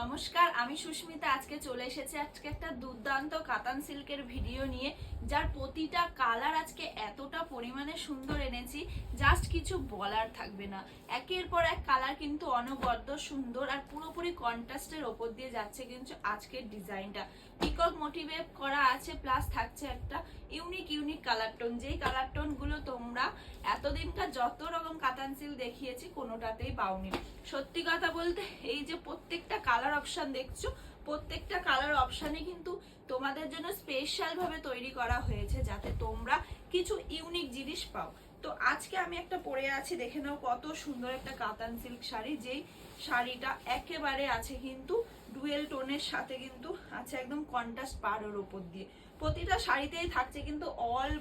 নমস্কার, আমি সুস্মিতা। আজকে চলে এসেছি একটা দুর্দান্ত কাতান সিল্কের ভিডিও নিয়ে, যার প্রতিটা কালার আজকে এতটা পরিমাণে সুন্দর এনেছি, জাস্ট কিছু বলার থাকবে না। একের পর এক কালার কিন্তু অনবদ্য সুন্দর আর পুরোপুরি কন্ট্রাস্টের ওপর দিয়ে যাচ্ছে কিন্তু আজকের ডিজাইনটা। পিকক মোটিভে করা আছে, প্লাস থাকছে একটা ইউনিক কালার টোন, যেই কালার টোন গুলো তোমরা এতদিনকার যত রকম কাতান সিল্ক দেখিয়েছি কোনোটাতেই পাওনি। সত্যি কথা বলতে, এই যে প্রত্যেকটা কালার অপশন দেখছো, প্রত্যেকটা কালার অপশানে কিন্তু তোমাদের জন্য স্পেশাল ভাবে তৈরি করা হয়েছে, যাতে তোমরা কিছু ইউনিক জিনিস পাও। তো আজকে আমি একটা পরে আছি, দেখে নাও কত সুন্দর একটা কাতান সিল্ক শাড়ি। যেই শাড়িটা একেবারে আছে কিন্তু ডুয়েল টোনের সাথে কিন্তু আছে একদম কন্ট্রাস্ট পাড়ের ওপর দিয়ে। প্রতিটা শাড়িতেই থাকছে কিন্তু অল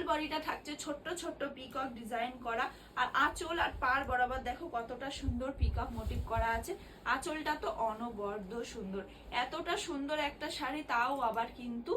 বডিটা থাকছে ছোট্ট ছোট্ট পিকক ডিজাইন করা। আর আঁচল আর পাড় বরাবর দেখো কতটা সুন্দর পিকক মোটিভ করা আছে। আঁচলটা তো অনবদ্য সুন্দর। এতটা সুন্দর একটা শাড়ি, তাও আবার কিন্তু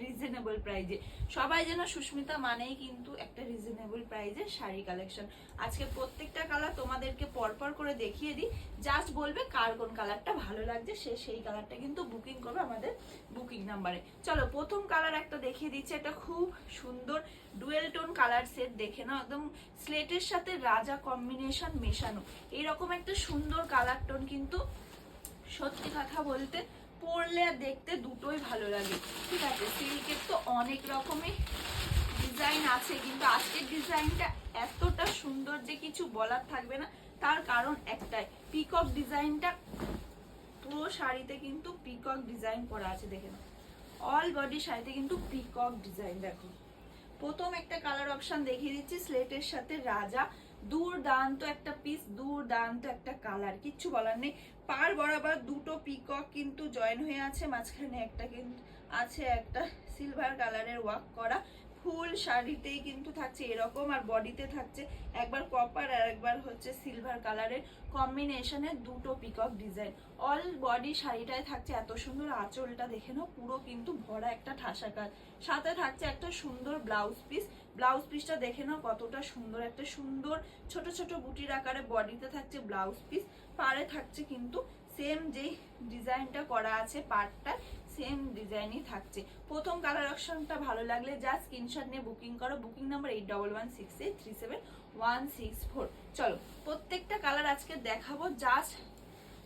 রিজনেবল প্রাইজে। সবাই যেন সুস্মিতা মানেই কিন্তু একটা রিজনেবল প্রাইজে শাড়ি কালেকশন। আজকে প্রত্যেকটা কালার তোমাদেরকে পরপর করে দেখিয়ে দিই, জাস্ট বলবে কার কোন কালারটা ভালো লাগছে, সেই কালারটা কিন্তু বুকিং করবে আমাদের বুকিং নাম্বারে। চলো প্রথম কালার একটা দেখিয়ে দিচ্ছি, এটা খুব সুন্দর ডুয়েল টোন কালার সেট। দেখে নাও, একদম স্লেটের সাথে রাজা কম্বিনেশন মেশানো, এইরকম একটা সুন্দর কালার টোন কিন্তু সত্যি কথা বলতে পরলে আর দেখতে দুটোই ভালো লাগে। ঠিক আছে, সিল্কের তো অনেক রকমের ডিজাইন আছে, কিন্তু আজকের ডিজাইনটা এতটা সুন্দর যে কিছু বলার থাকবে না। তার কারণ একটাই, পিকক ডিজাইনটা পুরো শাড়িতে কিন্তু পিকক ডিজাইন করা আছে। দেখে নাও, অল বডি শাড়িতে কিন্তু পিকক ডিজাইন। দেখো প্রথম একটা কালার অপশন দেখিয়ে দিচ্ছি, স্লেটের সাথে রাজা। দুর্দান্ত একটা পিস, দুর্দান্ত একটা কালার, কিচ্ছু বলার নেই। পার বরাবর দুটো পিকক কিন্তু জয়েন হয়ে আছে, মাঝখানে একটা কিন্তু আছে একটা সিলভার কালারের ওয়ার্ক করা। ফুল শাড়িতেই কিন্তু থাকছে এরকম, আর বডিতে থাকছে একবার কপার আর একবার হচ্ছে সিলভার কালারের কম্বিনেশনের দুটো পিকক ডিজাইন। অল বডি শাড়িটায় থাকছে এত সুন্দর। আঁচলটা দেখে নাও, পুরো কিন্তু ভরা একটা ঠাসা কাজ। সাথে থাকছে একটা সুন্দর ব্লাউজ পিস। ব্লাউজ পিসটা দেখে নাও কতটা সুন্দর, একটা সুন্দর ছোট ছোট বুটির আকারে বডিতে থাকছে ব্লাউজ পিস। পাড়ে থাকছে কিন্তু সেম যেই ডিজাইনটা করা আছে পাড়টা, সেম ডিজাইনই থাকছে। প্রথম কালার অপশনটা ভালো লাগলে যা স্ক্রিনশট নিয়ে বুকিং করো। Booking number 8116837164। চলো প্রত্যেকটা কালার আজকে দেখাবো, জাস্ট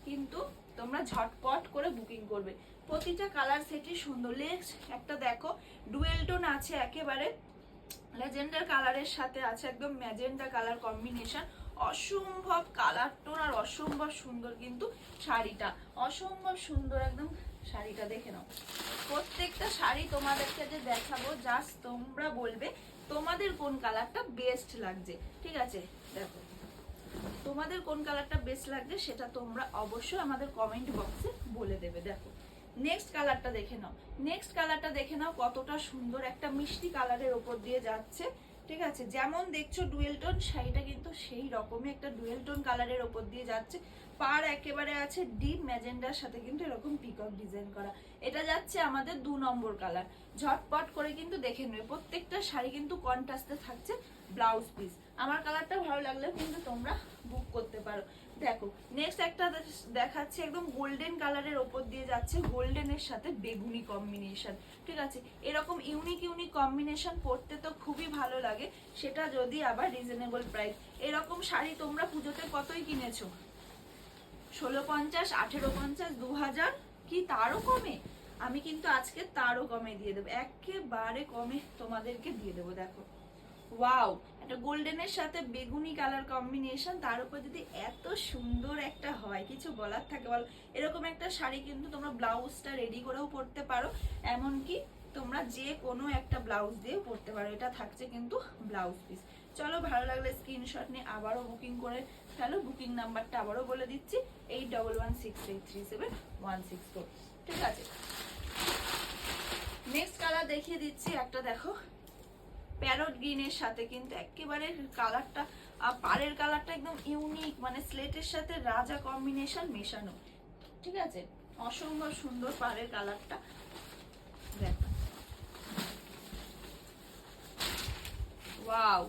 কিন্তু তোমরা ঝটপট করে বুকিং করবে। প্রতিটা কালার সেটই সুন্দর। নেক্সট একটা দেখো, ডুয়েল টোন আছে, একেবারে ল্যাভেন্ডার কালারের সাথে আছে একদম ম্যাজেন্ডা কালার কম্বিনেশন। অসম্ভব কালার টোন আর অসম্ভব সুন্দর কিন্তু শাড়িটা, অসম্ভব সুন্দর একদম শাড়িটা। দেখে নাও, প্রত্যেকটা শাড়ি তোমাদেরকে যে দেখাবো, জাস্ট তোমরা বলবে তোমাদের কোন কালারটা বেস্ট লাগছে। ঠিক আছে, দেখো তোমাদের কোন কালারটা বেস্ট লাগছে সেটা তোমরা অবশ্যই আমাদের কমেন্ট বক্সে বলে দেবে। দেখো নেক্সট কালারটা দেখে নাও, নেক্সট কালারটা দেখে নাও কতটা সুন্দর, একটা মিষ্টি কালারের ওপর দিয়ে যাচ্ছে। ঠিক আছে, যেমন দেখছো ডুয়েল টোন শাড়িটা কিন্তু সেই রকমই একটা ডুয়েল টোন কালারের ওপর দিয়ে যাচ্ছে। পার একেবারে আছে ডিপ ম্যাজেন্ডার সাথে কিন্তু এরকম পিকক ডিজাইন করা। এটা যাচ্ছে আমাদের 2 নম্বর কালার। ঝটপট করে কিন্তু দেখে নেবে, প্রত্যেকটা শাড়ি কিন্তু কন্ট্রাস্টে থাকছে ব্লাউজ পিস। আমার কালারটা ভালো লাগলে কিন্তু তোমরা বুক করতে পারো। দেখো নেক্সট একটা দেখাচ্ছে, একদম গোল্ডেন কালারের ওপর দিয়ে যাচ্ছে, গোল্ডেনের সাথে বেগুনি কম্বিনেশন। ঠিক আছে, এরকম ইউনিক কম্বিনেশন পরতে তো খুবই ভালো লাগে, সেটা যদি আবার রিজনেবল প্রাইস। এরকম শাড়ি তোমরা পুজোতে কতই কিনেছো? 1650, 1850, 2000, কি তারও কমে? আমি কিন্তু আজকে তারও কমে দিয়ে দেবো, একেবারে কমে তোমাদেরকে দিয়ে দেবো। দেখো ওয়াও, একটা গোল্ডেনের সাথে বেগুনি কালার কম্বিনেশন, তার উপর যদি এত সুন্দর একটা হয়, কিছু বলার থাকে বল। এরকম একটা শাড়ি কিন্তু তোমরা ব্লাউজটা রেডি করেও পরতে পারো, এমনকি তোমরা যে কোনো একটা ব্লাউজ দিয়েও পরতে পারো। এটা থাকছে কিন্তু ব্লাউজ পিস। চলো ভালো লাগলে স্ক্রিনশট নিয়ে আবারও বুকিং করে ফেলো। বুকিং নাম্বারটা আবারও বলে দিচ্ছি, 8116837164। ঠিক আছে, নেক্সট কালার দেখিয়ে দিচ্ছি একটা। দেখো প্যারট গ্রিনের সাথে কিন্তু একেবারে কালারটা, পাড়ের কালারটা একদম ইউনিক, মানে স্লেটের সাথে রাজা কম্বিনেশন মেশানো। ঠিক আছে, অসম্ভব সুন্দর পাড়ের কালারটা। দেখো ওয়াও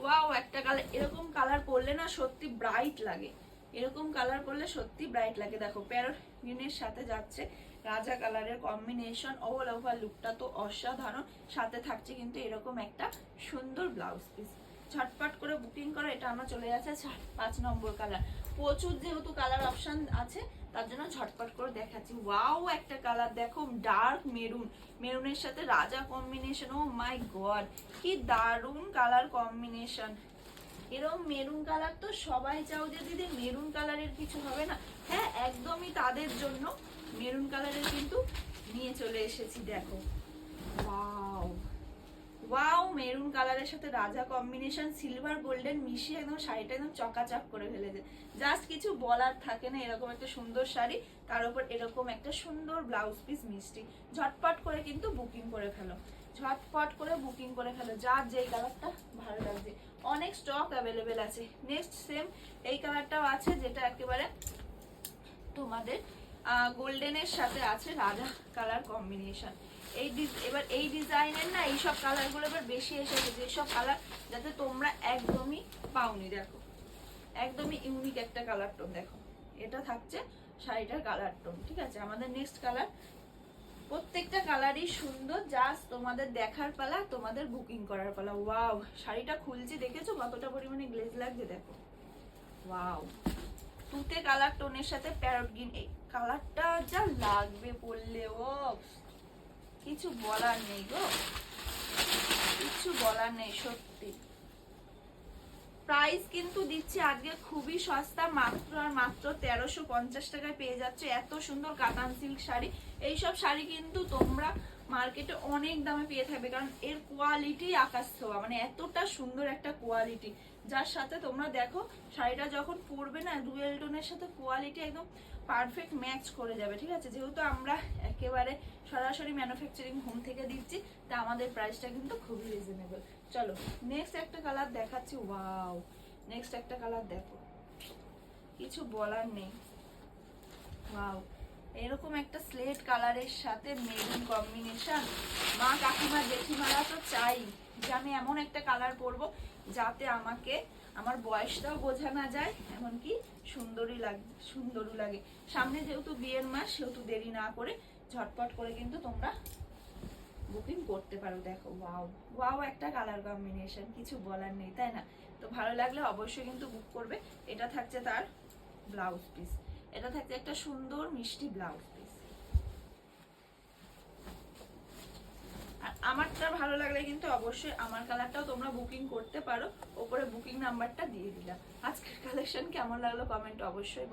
ওয়াও, একটা কালার, এরকম কালার পরলে না সত্যি ব্রাইট লাগে। এরকম কালার করলে সত্যি ব্রাইট লাগে। দেখো প্যারট গ্রিনের সাথে যাচ্ছে রাজা কালারের কম্বিনেশন, অল ওভার লুকটা তো অসাধারণ। সাথে থাকছে কিন্তু এরকম একটা সুন্দর ব্লাউজ পিস। ঝটপট করে বুকিং করো। এটা আমার চলে যাচ্ছে 5 নম্বর কালার। প্রচুর যেহেতু কালার অপশন আছে তার জন্য ঝটপট করে দেখাচ্ছি। ওয়াও একটা কালার দেখো, ডার্ক মেরুন, মেরুনের সাথে রাজা কম্বিনেশন। ও মাই গড, কি দারুন কালার কম্বিনেশন। এরকম মেরুন কালার তো সবাই চাও যে দিদি মেরুন কালারের কিছু হবে না। হ্যাঁ, একদমই তাদের জন্য মেরুন কালারের কিন্তু নিয়ে চলে এসেছি। দেখো ওয়াও ওয়াও, মেরুন কালারের সাথে রাজা কম্বিনেশন, সিলভার গোল্ডেন মিশিয়ে একদম শাড়িটা একদম চকাচক করে ফেলেছে। জাস্ট কিছু বলার থাকে না। এরকম একটা সুন্দর শাড়ি, তার উপর এরকম একটা সুন্দর ব্লাউজ পিস মিষ্টি। ঝটপট করে কিন্তু বুকিং করে ফেলো, ঝটপট করে বুকিং করে ফেলো, যার যেই কালারটা ভালো লাগছে। অনেক স্টক অ্যাভেলেবেল আছে। নেক্সট সেম এই কালারটাও আছে, যেটা একেবারে তোমাদের গোল্ডেনের সাথে আছে রাজা কালার কম্বিনেশন। এবার এই ডিজাইনের না এইসব কালারগুলো এবার বেশি এসেছে, যেসব কালার যাতে তোমরা একদমই পাওনি। দেখো একদমই ইউনিক একটা কালার টোন। দেখো এটা থাকছে শাড়িটার কালার টোন, ঠিক আছে। আমাদের নেক্সট কালার, প্রত্যেকটা কালারই সুন্দর। জাস্ট তোমাদের দেখার পালা, তোমাদের বুকিং করার পালা। ওয়াও, শাড়িটা খুলছি, দেখেছো কতটা পরিমাণে গ্লেজ লাগছে। দেখো ওয়াও, তুতে কালার টোনের সাথে প্যারট গ্রিন, এই কালারটা যা লাগবে পরলে, ও কিছু বলার নেই গো, কিছু বলার নেই সত্যি। প্রাইস কিন্তু দিচ্ছি আজকে খুবই সস্তা, মাত্র আর মাত্র 1350 টাকায় পেয়ে যাচ্ছে এত সুন্দর কাতান সিল্ক শাড়ি। এইসব শাড়ি কিন্তু তোমরা মার্কেটে অনেক দামে পেয়ে থাকবে, কারণ এর কোয়ালিটি আকাশ ছোঁয়া, মানে এতটা সুন্দর একটা কোয়ালিটি। যার সাথে তোমরা দেখো শাড়িটা যখন পরবে না, ডুয়েল টোনের সাথে কোয়ালিটি একদম পারফেক্ট ম্যাচ করে যাবে, ঠিক আছে। যেহেতু আমরা একেবারে সরাসরি ম্যানুফ্যাকচারিং হোম থেকে দিচ্ছি, তা আমাদের প্রাইসটা কিন্তু খুবই রিজনেবল। চলো নেক্সট একটা কালার দেখাচ্ছি। ওয়াও, নেক্সট একটা কালার দেখো, কিছু বলার নেই। ওয়াও, এরকম একটা স্লেট কালারের সাথে মেরুন কম্বিনেশন। মা কাকিমা জেঠিমারা তো চাই যে আমি এমন একটা কালার পরবো যাতে আমাকে আমার বয়সটাও বোঝা না যায়, এমনকি সুন্দরই লাগে। সামনে যেহেতু বিয়ের মাস, সেহেতু দেরি না করে ঝটপট করে কিন্তু তোমরা বুকিং করতে পারো। দেখো ওয়াও ওয়াও একটা কালার কম্বিনেশন, কিছু বলার নেই, তাই না? তো ভালো লাগলে অবশ্যই কিন্তু বুক করবে। এটা থাকছে তার ব্লাউজ পিস, এটা থাকছে একটা সুন্দর মিষ্টি ব্লাউজ পিস। আর আমারটা ভালো লাগলে কিন্তু অবশ্যই আমার কালারটাও তোমরা বুকিং করতে পারো। ওপরে বুকিং নাম্বারটা দিয়ে দিলাম। আজকের কালেকশন কেমন লাগলো কমেন্ট অবশ্যই